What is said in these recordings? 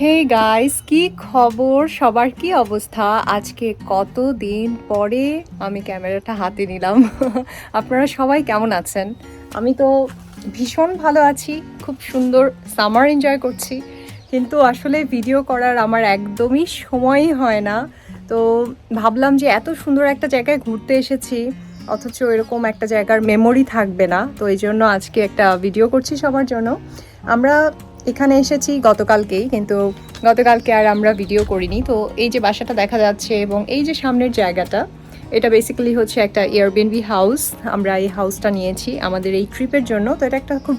Hey guys, কি খবর? সবার কি অবস্থা? আজকে কতদিন পরে আমি ক্যামেরাটা হাতে নিলাম। আপনারা সবাই কেমন আছেন? আমি তো ভীষণ ভালো আছি, খুব সুন্দর সামার এনজয় করছি, কিন্তু আসলে ভিডিও করার আমার একদমই সময়ই হয় না। তো ভাবলাম যে এত সুন্দর একটা জায়গায় ঘুরতে এসেছি, অথচ এরকম একটা জায়গার মেমোরি থাকবে না, তো এই জন্য আজকে একটা ভিডিও করছি সবার জন্য। আমরা এখানে এসেছি গতকালকেই, কিন্তু গতকালকে আর আমরা ভিডিও করিনি। তো এই যে বাসাটা দেখা যাচ্ছে এবং এই যে সামনের জায়গাটা, এটা বেসিক্যালি হচ্ছে একটা এয়ারবিএনবি হাউস। আমরা এই হাউসটা নিয়েছি আমাদের এই ট্রিপের জন্য। তো এটা একটা খুব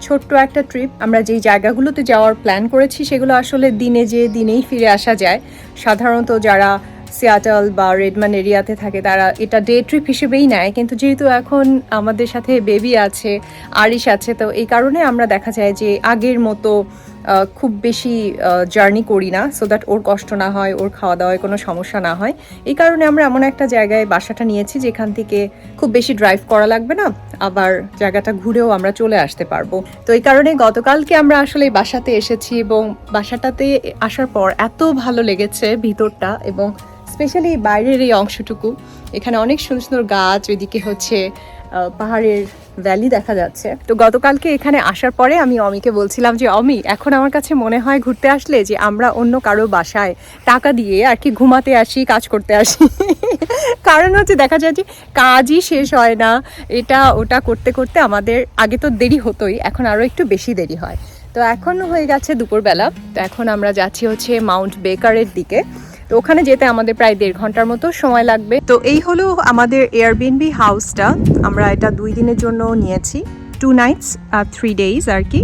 ছোট্ট একটা ট্রিপ। আমরা যেই জায়গাগুলোতে যাওয়ার প্ল্যান করেছি সেগুলো আসলে দিনে যেয়ে দিনেই ফিরে আসা যায়। সাধারণত যারা সিয়াটল বা রেডমান এরিয়াতে থাকে তারা এটা ডে ট্রিপ হিসেবেই নেয়, কিন্তু যেহেতু এখন আমাদের সাথে বেবি আছে, আরিশ আছে, তো এই কারণে আমরা দেখা যায় যে আগের মতো খুব বেশি জার্নি করি না, সো দ্যাট ওর কষ্ট না হয়, ওর খাওয়া দাওয়ায় কোনো সমস্যা না হয়। এই কারণে আমরা এমন একটা জায়গায় বাসাটা নিয়েছি যেখান থেকে খুব বেশি ড্রাইভ করা লাগবে না, আবার জায়গাটা ঘুরেও আমরা চলে আসতে পারবো। তো এই কারণে গতকালকে আমরা আসলে বাসাতে এসেছি এবং বাসাটাতে আসার পর এত ভালো লেগেছে ভিতরটা, এবং স্পেশালি বাইরের এই অংশটুকু। এখানে অনেক সুন্দর সুন্দর গাছ, ওইদিকে হচ্ছে পাহাড়ের ভ্যালি দেখা যাচ্ছে। তো গতকালকে এখানে আসার পরে আমি অমিকে বলছিলাম যে অমি, এখন আমার কাছে মনে হয় ঘুরতে আসলে যে আমরা অন্য কারো বাসায় টাকা দিয়ে আর কি ঘুমাতে আসি, কাজ করতে আসি। কারণ হচ্ছে দেখা যায় যে কাজই শেষ হয় না, এটা ওটা করতে করতে আমাদের আগে তো দেরি হতোই, এখন আরও একটু বেশি দেরি হয়। তো এখন হয়ে গেছে দুপুরবেলা, তো এখন আমরা যাচ্ছি হচ্ছে মাউন্ট বেকারের দিকে। তো ওখানে যেতে আমাদের প্রায় 1.5 ঘন্টার মতো সময় লাগবে। তো এই হলো আমাদের এয়ারবিএনবি হাউসটা। আমরা এটা 2 দিনের জন্য নিয়েছি, 2 nights 3 days আর কি।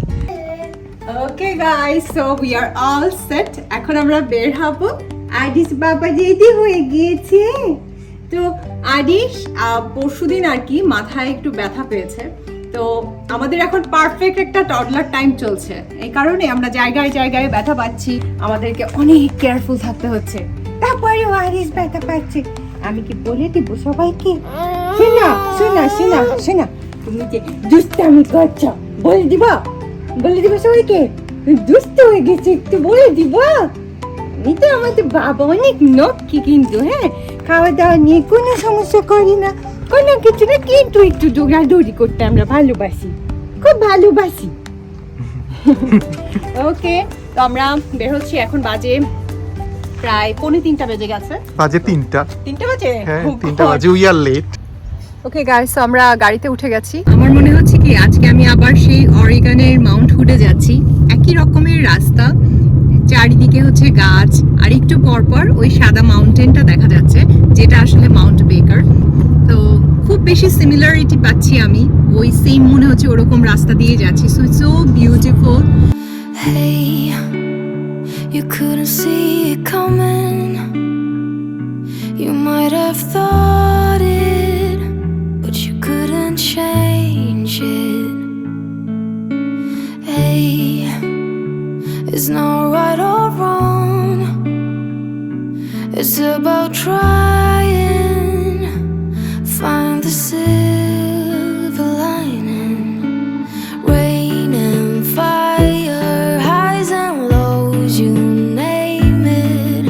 Okay guys, so we are all set. এখন আমরা বের হব। আদিশ বাবা রেডি হয়ে গিয়েছে। তো আদিশ পরশুদিন আর কি মাথায় একটু ব্যথা পেয়েছে, তো আমাদের এখন পারফেক্ট একটা টডলার টাইম চলছে। এই কারণে আমরা জায়গায় জায়গায় ব্যথা পাচ্ছি, আমাদেরকে অনেক কেয়ারফুল থাকতে হচ্ছে। তারপরে আরিশ ব্যথা পাচ্ছে, আমি কি বলে দিব সবাইকে? শোনা শোনা শোনা শোনা, তুমি যে দুষ্টামি করছো বলে দিবা, বলে দিবা সবাইকে দুষ্ট হয়ে গেছে, একটু বলে দিবা। আমি তো আমাদের বাবা অনেক নক্কি, কিন্তু হ্যাঁ, খাওয়া দাওয়া নিয়ে কোনো সমস্যা করি না, কোনো কিছু না, কিন্তু একটু দৌড়াদৌড়ি করতে আমরা ভালোবাসি, খুব ভালোবাসি। ওকে, তো আমরা বের হচ্ছি। এখন বাজে প্রায় 2:45 বেজে গেছে। বাজে 3টা। 3টা বাজে? হ্যাঁ 3টা বাজে, we are late. Okay guys, তো আমরা গাড়িতে উঠে গেছি। আমার মনে হচ্ছে কি আজকে আমি আবার সেই অরিগনের মাউন্ট হুডে যাচ্ছি। একই রকমের রাস্তা, চারিদিকে হচ্ছে গাছ, আর একটু পরপর ওই সাদা মাউন্টেনটা দেখা যাচ্ছে, যেটা আসলে মাউন্ট বেকার। তো খুব বেশি সিমিলারিটি পাচ্ছি আমি, ওই সেম মনে হচ্ছে ওরকম রাস্তা দিয়ে যাচ্ছি। So it's so beautiful. Hey, you couldn't see it coming. You might have thought it, but you couldn't change it. Hey, it's not right or wrong. It's about trying, find the silver lining. Rain and fire, highs and lows, you name it.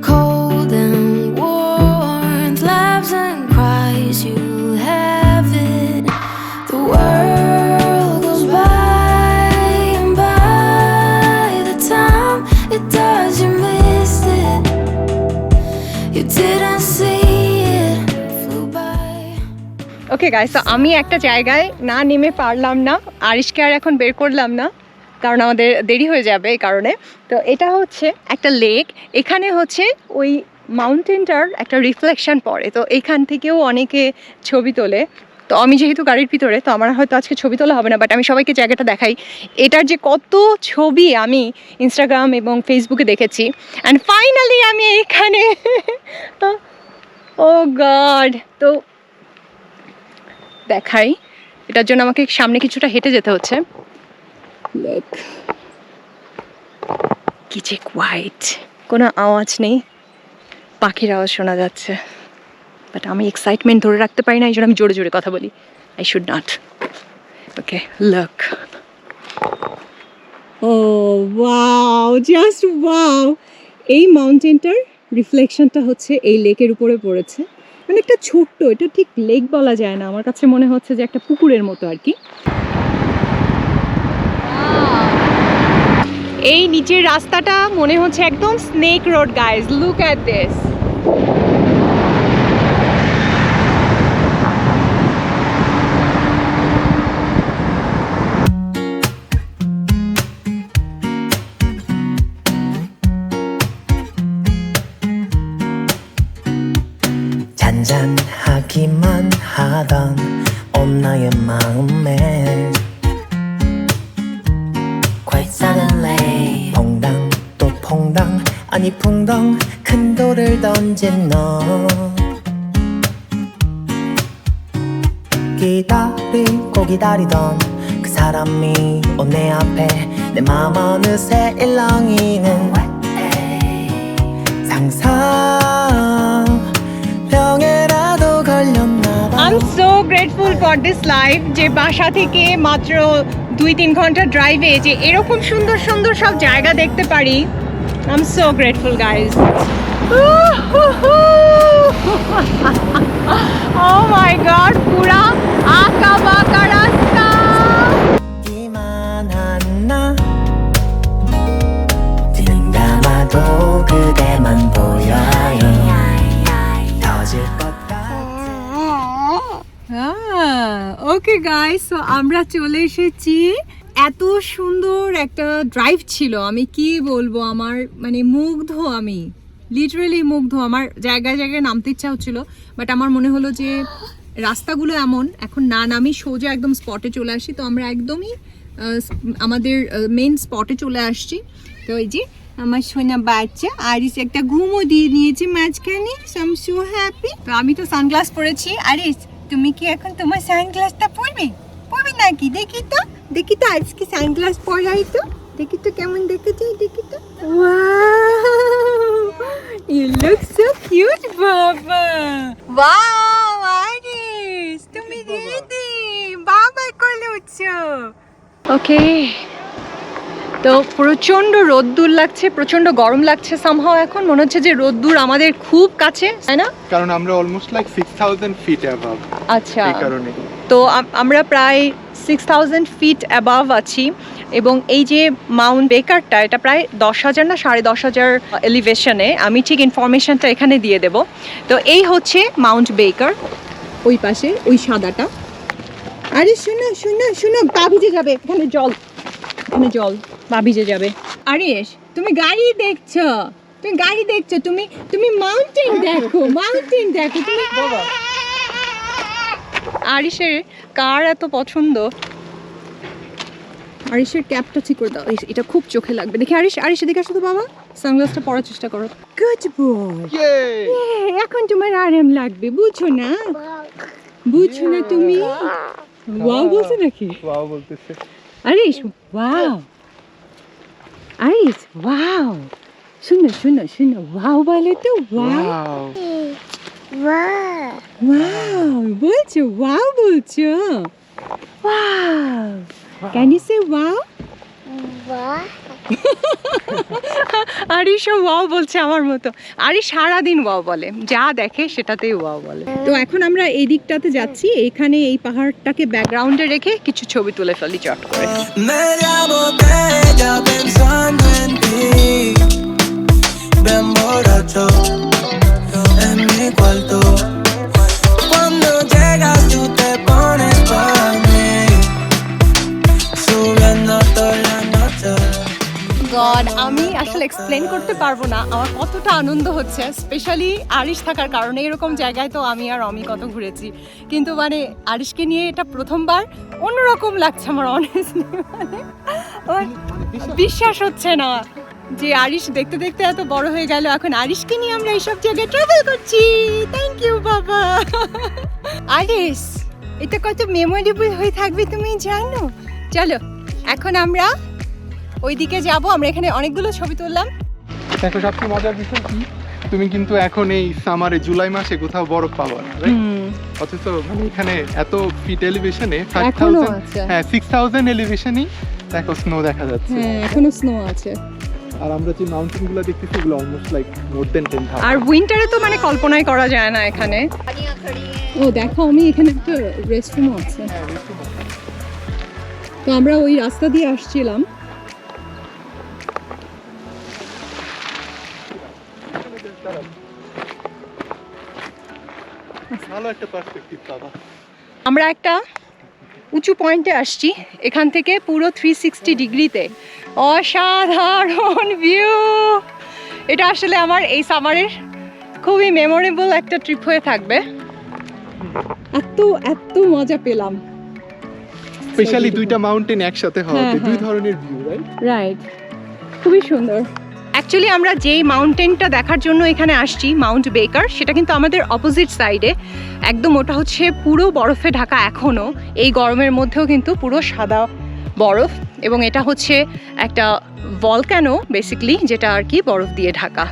Cold and warmth, laughs and cries, you have it. The world goes by, and by the time it does, you missed it. You didn't see it, flew by. Okay guys, তো আমি একটা জায়গায় না নেমে পারলাম না, আরিশকে আর এখন বের করলাম না, কারণ আমাদের দেরি হয়ে যাবে এই কারণে। তো এটা হচ্ছে একটা লেক, এখানে হচ্ছে ওই মাউন্টেনটার একটা রিফ্লেকশন পড়ে, তো এখান থেকেও অনেকে ছবি তোলে। তো আমি যেহেতু গাড়ির ভিতরে, তো আমার হয়তো আজকে ছবি তোলা হবে না, বাট আমি সবাইকে জায়গাটা দেখাই। এটার যে কত ছবি আমি ইনস্টাগ্রাম এবং ফেসবুকে দেখেছি, অ্যান্ড ফাইনালি আমি এখানে। ও গড, তো দেখাই, এটার জন্য আমাকে সামনে কিছুটা হেঁটে যেতে হচ্ছে। কি যে কোয়াইট, কোনো আওয়াজ নেই, পাখির আওয়াজ শোনা যাচ্ছে, বাট আমি এক্সাইটমেন্ট ধরে রাখতে পারি না, এই জন্য আমি জোরে জোরে কথা বলি। I should not. Okay, look, oh wow, just wow. এই মাউন্টেনটার রিফ্লেকশনটা হচ্ছে এই লেকের উপরে পড়েছে। মানে একটা ছোট্ট, এটা ঠিক লেক বলা যায় না, আমার কাছে মনে হচ্ছে যে একটা পুকুরের মতো আর কি। এই নিচের রাস্তাটা মনে হচ্ছে একদম snake road guys, look at this. 잔잔하기만 하던 온 나의 마음에 Quite suddenly 퐁당 또 퐁당 아니 퐁당 큰 돌을 던진 너 기다리고 기다리던 그 사람이 온 내 앞에 내 마음 어느새 일렁이는 상상 I'm so grateful for this life যে বাসা থেকে মাত্র 2-3 ঘন্টা ড্রাইভে যে এরকম সুন্দর সুন্দর সব জায়গা দেখতে পারি। I'm so grateful guys. Oh my god, পুরা আঁকা বাঁকা রাস্তা। 이만한 나 눈 감아도 그대만 보여요 터질 것 ওকে গাইস, সো আমরা চলে এসেছি। এত সুন্দর একটা ড্রাইভ ছিল, আমি কি বলবো, আমার মানে মুগ্ধ, আমি লিটারালি মুগ্ধ। আমার জায়গায় জায়গায় নামতে ইচ্ছা হচ্ছিল, বাট আমার মনে হলো যে রাস্তাগুলো এমন এখন না নামি সোজা একদম স্পটে চলে আসি। তো আমরা একদমই আমাদের মেইন স্পটে চলে আসছি। তো এই যে আমার সোনা বাচ্চা আরিস একটা ঘুমও দিয়ে নিয়েছে মাঝখানে, আই এম সো হ্যাপি। তো আমি তো সানগ্লাস পরেছি। আরিস, তুমি কি এখন তোমার সানগ্লাসটা পরবে নাকি? দেখি তো আজকে সানগ্লাস পরাই তো, দেখি তো কেমন দেখে যায়, দেখি তো। Wow, you look so cute বাবা। ওয়াও আরিস, তুমি রেডি? বাবা কোলে উঠছো। ওকে, তো প্রচন্ড রোদ্দুর লাগছে, প্রচন্ড গরম লাগছে। সামহাও এখন মনে হচ্ছে যে রোদ্দুর আমাদের খুব কাছে, তাই না? কারণ আমরা অলমোস্ট লাইক 6000 ফিট অ্যাবাভ। আচ্ছা, এই কারণে তো আমরা প্রায় 6000 ফিট অ্যাবাভ আছি। এবং এই যে মাউন্ট বেকারটা, এটা প্রায় 10,000 না 10,500 এলিভেশনে। আমি ঠিক ইনফরমেশনটা এখানে দিয়ে দেব। তো এই হচ্ছে মাউন্ট বেকার, ওই পাশে ওই সাদাটা। আরে শোনো শোনো শোনো, পা ভিজে যাবে, এখানে জল পা ভিজে যাবে। আরিস, তুমি গাড়ি দেখছো, তুমি মাউন্টেন দেখো, তুমি। আরিসের কার এত পছন্দ, আরিসের ক্যাপটা ঠিক করে দাও, এটা খুব চোখে লাগবে। দেখি আরিস এদিকে আসো তো বাবা, সানগ্লাসটা পরার চেষ্টা করো। গুড বয়, এখন তোমার আরাম লাগবে, বুঝছো না তুমি? ওয়াও বলছো নাকি? ওয়াও বলতেছে আরিস। ওয়াও আরিস, ওয়াও, শুনো ওয়াও বলে তো। ওয়াও বলছো, ওয়াও বলছো। Wow, can you say wow? আরিসও ওয়াও বলছে আমার মতো। আরিস সারাদিন ওয়াও বলে, যা দেখে সেটাতেই ওয়াও বলে। তো এখন আমরা এই দিকটাতে যাচ্ছি, এখানে এই পাহাড়টাকে ব্যাকগ্রাউন্ডে রেখে কিছু ছবি তুলে ফেলি চট করে। media botella pensando en ti me emborracho en mi cuarto cuando llegas tú te pones pa' mí subiendo toda la noche god, আমি আসলে এক্সপ্লেন করতে পারবো না আমার কতটা আনন্দ হচ্ছে, স্পেশালি আরিশ থাকার কারণে। এরকম জায়গায় তো আমি আর অমি কত ঘুরেছি, কিন্তু মানে আরিশকে নিয়ে এটা প্রথমবার, অন্যরকম লাগছে আমার অনেস্টলি। মানে বিশ্বাস হচ্ছে না যে আরিশ দেখতে দেখতে এত বড় হয়ে গেল, এখন আরিশকে নিয়ে আমরা এইসব জায়গায় ট্রাভেল করছি। থ্যাংক ইউ বাবা। আরিশ, এটা কত মেমোরেবল হয়ে থাকবে তুমি জানো। চলো এখন আমরা ওইদিকে যাব, আমরা এখানে অনেকগুলো ছবি তুললাম। দেখো সবচেয়ে মজার বিষয় কি, তুমি কিন্তু এখন এই সামারে জুলাই মাসে কোথাও বরফ পাবো না, অথচ মানে এখানে এত ফিট এলিভেশনে 6000 এলিভেশনই দেখো স্নো দেখা যাচ্ছে। হ্যাঁ এখনো স্নো আছে। আর আমরা যে মাউন্টেন গুলো দেখতেছি ওগুলো অলমোস্ট লাইক মোর দেন 10,000। আর উইন্টারে তো মানে কল্পনাই করা যায় না এখানে। ও দেখো আমি এখানে একটা রেস্টরুম আছে। তো আমরা ওই রাস্তা দিয়ে আসছিলাম। ভালো একটা পার্সপেক্টিভ বাবা। আমরা একটা উঁচু পয়েন্টে আসছি, এখান থেকে পুরো 360 ডিগ্রিতে অসাধারণ ভিউ। এটা আসলে আমার এই সামারের খুবই মেমোরেবল একটা ট্রিপ হয়ে থাকবে। এত এত মজা পেলাম, স্পেশালি দুইটা মাউন্টেন একসাথে হওয়াতে হ্যাঁ, দুই হ্যাঁ। ধরনের ভিউ, রাইট? রাইট, খুবই সুন্দর। অ্যাকচুয়ালি আমরা যেই মাউন্টেনটা দেখার জন্য এখানে আসছি, মাউন্ট বেকার, সেটা কিন্তু আমাদের অপোজিট সাইডে একদম। ওটা হচ্ছে পুরো বরফে ঢাকা এখনও, এই গরমের মধ্যেও কিন্তু পুরো সাদা বরফ, এবং এটা হচ্ছে একটা ভলক্যানো বেসিক্যালি, যেটা আর কি বরফ দিয়ে ঢাকা।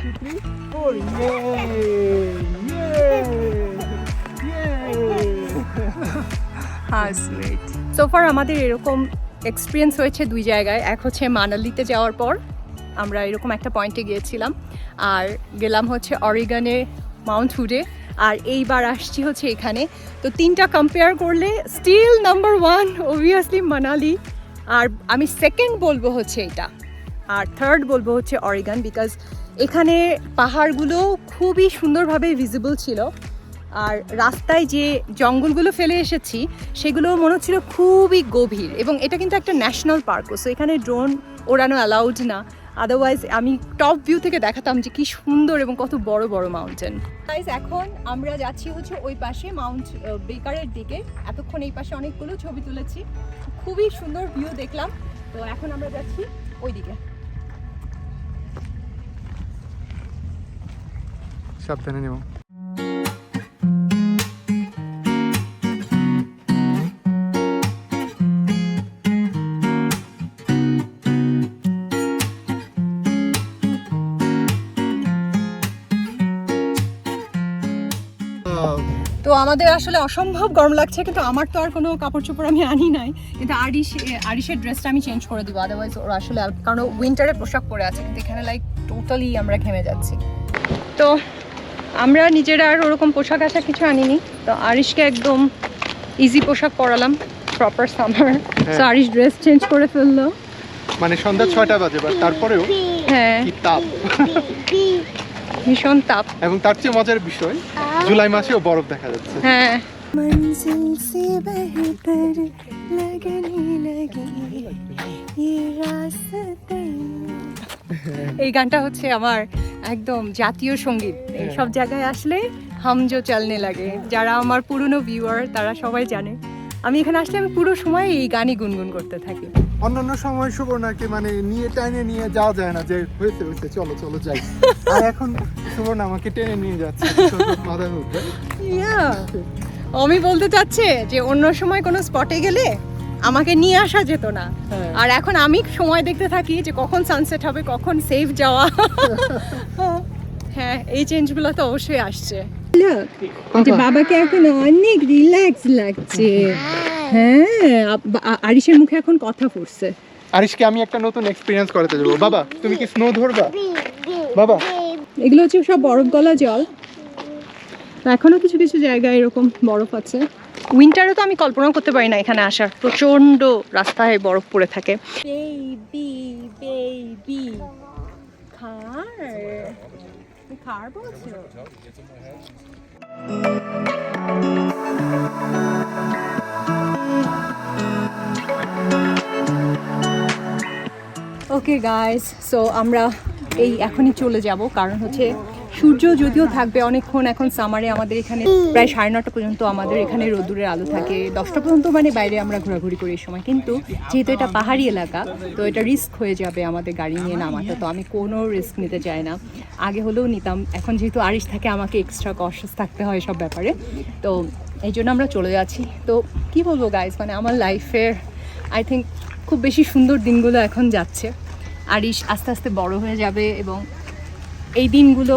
সোফার আমাদের এরকম এক্সপিরিয়েন্স হয়েছে দুই জায়গায়। এক হচ্ছে মানালিতে যাওয়ার পর আমরা এরকম একটা পয়েন্টে গিয়েছিলাম, আর গেলাম হচ্ছে অরিগনে মাউন্ট হুডে, আর এইবার আসছি হচ্ছে এখানে। তো তিনটা কম্পেয়ার করলে স্টিল নাম্বার 1 অবভিয়াসলি মানালি, আর আমি সেকেন্ড বলবো হচ্ছে এটা, আর থার্ড বলবো হচ্ছে অরিগন, বিকজ এখানে পাহাড়গুলো খুবই সুন্দরভাবে ভিজিবল ছিল, আর রাস্তায় যে জঙ্গলগুলো ফেলে এসেছি সেগুলো মনে হচ্ছিল খুবই গভীর, এবং এটা কিন্তু একটা ন্যাশনাল পার্কও, সো এখানে ড্রোন ওড়ানো অ্যালাউড না। আদারওয়াইজ আমি টপ ভিউ থেকে দেখাতাম যে কি সুন্দর এবং কত বড় বড় মাউন্টেন। গাইস এখন আমরা যাচ্ছি হচ্ছে ওই পাশে মাউন্ট বেকারের দিকে। এতক্ষণ এই পাশে অনেকগুলো ছবি তুলেছি, খুবই সুন্দর ভিউ দেখলাম। তো এখন আমরা যাচ্ছি ওই দিকে। সাবধানে নেব। তো আমাদের আসলে অসম্ভব গরম লাগছে, কিন্তু আমার তো আর কোনো কাপড় চোপড় আমি আনি নাই, কিন্তু আরিশের ড্রেসটা আমি চেঞ্জ করে দিব, আদারওয়াইজ ওরা আসলে, কারণ উইন্টারের পোশাক পরে আছে, কিন্তু এখানে লাইক টোটালি আমরা ঘেমে যাচ্ছি। তো আমরা নিজেরা আর ওরকম পোশাক আশাক কিছু আনিনি, তো আরিশকে একদম ইজি পোশাক পরালাম, প্রপার সামার। তো আরিশ ড্রেস চেঞ্জ করে ফেললো, মানে সন্ধ্যা 6টা বাজে, বাট তারপরেও হ্যাঁ কি তাপ, ভীষণ তাপ। এবং তার চেয়ে মজার বিষয় জুলাই মাসেও বরফ দেখা যাচ্ছে। হ্যাঁ मंजिल से बेहतर लगने लगी ये रास्ते। এই গানটা হচ্ছে আমার একদম জাতীয় সঙ্গীত। এই সব জায়গায় আসলে হাম জো চলনে লাগে, যারা আমার পুরনো ভিউয়ার তারা সবাই জানে, আমি এখানে আসলে আমি পুরো সময় এই গানই গুনগুন করতে থাকি। অন্যান্য সময় সুবর্ণাকে মানে নিয়ে টাইনে নিয়ে যাওয়া যায় না, যে হয়েছে হয়েছে চলো চলো যাই, আর এখন সুবর্ণা আমাকে টেনে নিয়ে যাচ্ছে মাথার মধ্যে। আমি বলতে চাচ্ছে যে অন্য সময় কোনো স্পটে গেলে আমাকে নিয়ে আসা যেত না, হ্যাঁ। আর এখন আমি সময় দেখতে থাকি যে কখন সানসেট হবে, কখন সেফ যাওয়া। হ্যাঁ, এই চেঞ্জগুলো তো অবশ্যই আসছে। যে বাবাকে এখন অনেক রিল্যাক্স লাগছে। হ্যাঁ, আরিশের মুখে এখন কথা ফুটছে। আরিশকে আমি একটা নতুন এক্সপিরিয়েন্স করাতে যাবো। বাবা তুমি কি স্নো ধরবা? বাবা এগুলো হচ্ছে সব বরফ গলা জল, এখনো কিছু কিছু জায়গায় এরকম বরফ আছে। উইন্টারে তো আমি কল্পনা করতে পারি না এখানে আসার, প্রচন্ড রাস্তায় বরফ পড়ে থাকে। বেবি বেবি খার বলছো? ওকে গাইস, সো আমরা এই এখনই চলে যাব, কারণ হচ্ছে সূর্য যদিও থাকবে অনেকক্ষণ, এখন সামারে আমাদের এখানে প্রায় 9:30 পর্যন্ত আমাদের এখানে রোদ্দুরের আলো থাকে, 10টা পর্যন্ত মানে বাইরে আমরা ঘোরাঘুরি করি এই সময়, কিন্তু যেহেতু এটা পাহাড়ি এলাকা তো এটা রিস্ক হয়ে যাবে আমাদের গাড়ি নিয়ে নামাটা, তো আমি কোনো রিস্ক নিতে চাই না। আগে হলেও নিতাম, এখন যেহেতু আরিশ থাকে আমাকে এক্সট্রা কশাস থাকতে হয় সব ব্যাপারে, তো এই জন্য আমরা চলে যাচ্ছি। তো কি বলবো গাইস, মানে আমার লাইফের আই থিঙ্ক খুব বেশি সুন্দর দিনগুলো এখন যাচ্ছে। আরিশ আস্তে আস্তে বড় হয়ে যাবে এবং এই দিনগুলো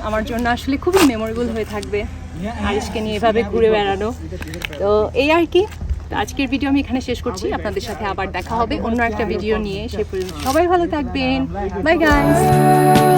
আমার জন্য আসলে খুবই মেমোরেবল হয়ে থাকবে, আরিশকে নিয়ে এভাবে ঘুরে বেড়ানো। তো এই আর কি, তো আজকের ভিডিও আমি এখানে শেষ করছি, আপনাদের সাথে আবার দেখা হবে অন্য একটা ভিডিও নিয়ে। সে পর্যন্ত সবাই ভালো থাকবেন, বাই গাইস।